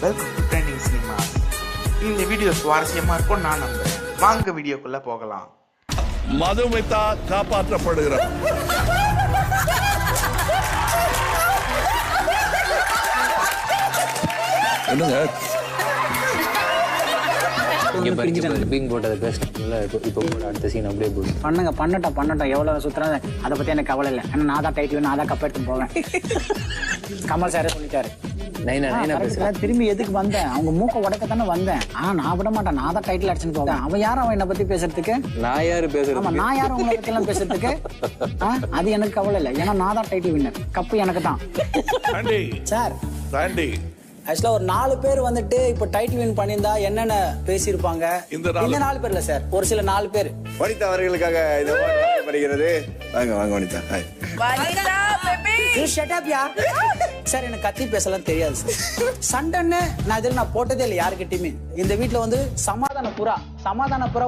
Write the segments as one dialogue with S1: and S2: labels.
S1: Welcome to trending cinema. இந்த video சுவாரஸ்யமா இருக்கும் நான் நம்புறேன். வாங்க வீடியோக்குள்ள போகலாம்.
S2: மதுமிதா காப்பாற்றப்படுகிறார். என்னங்க
S3: பண்ணட்டும் எவ்வளவு சுத்துறாங்க அதை பத்தி எனக்கு கவலை இல்லை. ஏன்னா நான் தான் டைட்டில் நான் தான் கப் எடுத்து போவேன். கமல் சாரே சொல்லிட்டாரு. திரும்பி எதுக்கு வந்தேன்? அவங்க மூக்க உடைக்கத்தானே வந்தேன். நான் விட மாட்டேன். நான் தான் டைட்டில் அடிச்சுன்னு போவேன். அவன் யாரும் அவன் என்னை பத்தி பேசுறதுக்கு? நான் யாரு உங்களை பத்தி எல்லாம் பேசுறதுக்கு? அது எனக்கு கவலை இல்லை. ஏன்னா நான் தான் டைட்டில் வின்னர். கப்பு எனக்கு தான். சார் ஆக்சுவலா ஒரு 4 பேர் வந்துட்டு இப்ப டைட்டில் வின் பண்ணியிருந்தா என்னென்ன பேசியிருப்பாங்க? இந்த 4 பேர்ல சார் ஒரு சில 4 பேர்
S4: வனிதா அவர்களுக்காக இந்த அவார்டு வருகிறது. வாங்க வனிதா. Hi
S3: sir. எனக்கு கத்தி பேசலாம் தெரியாது சார். சண்டைன்னு நான் போட்டதே இல்லை யாருக்கிட்டையுமே. இந்த வீட்டுல வந்து சமாதான புறா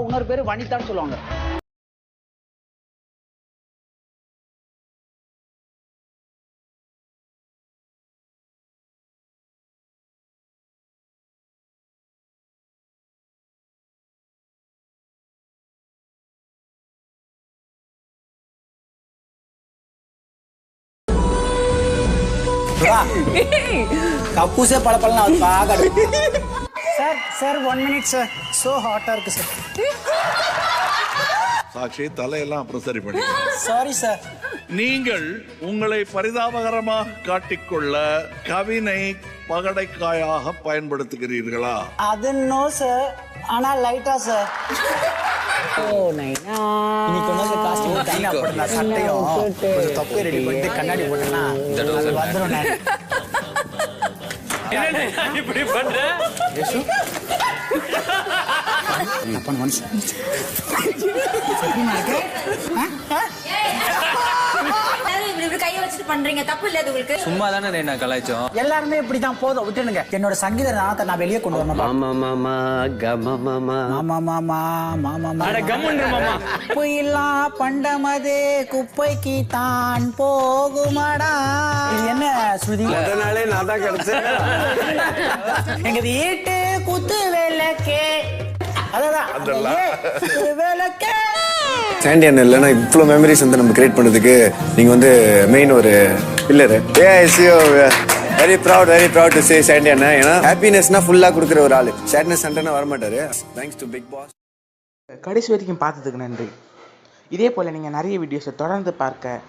S3: இன்னொரு பேரு வனிதான்னு சொல்லுவாங்க. கப்பு சே பளபளன்னு அது பாக்கடு. Sir 1 minute sir. சோ ஹாட்டா இருக்கு சார்.
S2: சாட்சி தலையெல்லாம் அப்புறம் சரி பண்ணி.
S3: Sorry sir.
S2: நீங்கள் உங்களை பரிதாபகரமாக காட்டிக்கொள்ள கவினை பகடைக்காயாக பயன்படுத்துகிறீர்களா?
S3: அது நோ சார். ஆனா லைட்டா சார். ஓ நைனா இன்னைக்கு கொஞ்சம் காஸ்டியூம் தனியா போடுங்க. சட்டையும் கொஞ்சம் தொப்பை ரெடி பண்ணிட்டு கண்ணாடி போட்டனா அது வந்துரும். நான் இப்படி பண்ற ஏசு அப்பன் ஒன்ஸ்
S5: பண்றீங்க தப்பு இல்ல. உங்களுக்கு
S6: சும்மா தானே நான் கலாய்ச்சோம்.
S3: எல்லாருமே இப்படிதான் போதும் விட்டுடுங்க. என்னோட சங்கீத நாதத்தை நான் வெளியே கொண்டு வரணும்.
S6: மாமா மாமா கம மாமா
S3: மாமா மாமா மாமா அட கம்முன்ற மாமா குப்பையில்லா பண்டமதே குப்பைக்கு தான் போகுமாடா. இது என்ன ஸ்ருதி?
S4: அதனாலே நான் தான் கிடைச்சேன்.
S3: எங்க வீட்டு குத்து விளக்கே அதான் விளக்கே.
S4: சாண்டி அண்ணன் இல்லைன்னா இவ்வளோ மெமரிஸ் வந்து நம்ம கிரியேட் பண்ணதுக்கு நீங்கள் வந்து மெயின் ஒரு pillar. Very proud to say Sandy அண்ணா. ஏன்னா ஹாப்பினஸ்னா ஃபுல்லாக கொடுக்குற ஒரு ஆள். சேட்னஸ் சண்டைனா வரமாட்டாரு. Thanks to Bigg Boss.
S1: கடைசி வரைக்கும் பார்த்ததுக்கு நன்றி. இதே போல் நீங்கள் நிறைய வீடியோஸை தொடர்ந்து பார்க்க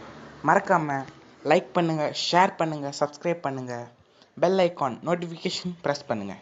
S1: மறக்காமல் லைக் பண்ணுங்கள், ஷேர் பண்ணுங்கள், சப்ஸ்கிரைப் பண்ணுங்கள், பெல் ஐக்கான் நோட்டிஃபிகேஷன் ப்ரெஸ் பண்ணுங்கள்.